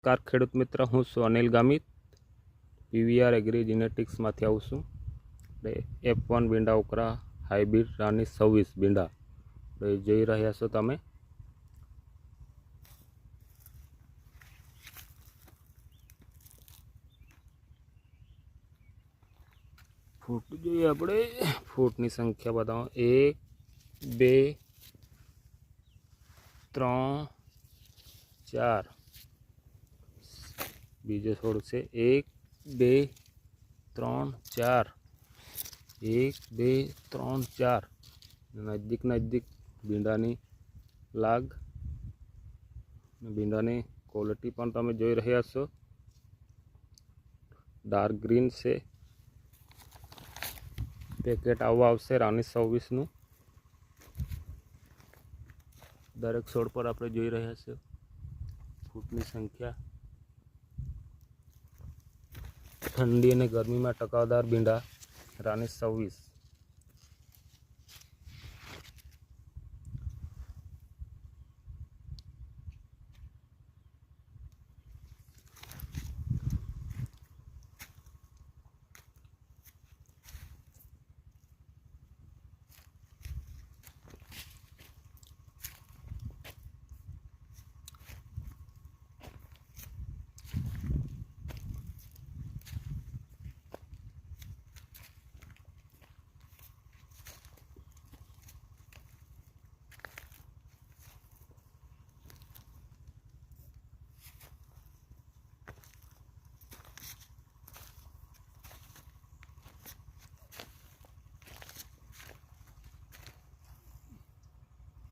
Car ખેડૂત મિત્ર, હું છું અનિલ ગામિત, પીવીઆર એગ્રી જીનેટિક્સમાંથી આવું છું. F1 ભીંડા ઉકરા હાઇબ્રિડ રાની 26 ભીંડા જોઈ રહ્યા છો તમે. ફૂટ જોઈએ આપણે, ફૂટની સંખ્યા બતાવો. 1 2 3 4. બીજો છોડ છે 1 2 3 4. 1 2 3 4. નજીક નજીક ભીંડાની લાગ, ભીંડાની ક્વોલિટી પણ તમે જોઈ રહ્યા છો. ડાર્ક ગ્રીન છે. પેકેટ આવું આવશે રાની 26નું. દરેક છોડ પર આપણે જોઈ રહ્યા છીએ ફૂટની સંખ્યા. ઠંડી અને ગરમીમાં ટકાવદાર ભીંડા રાની 26.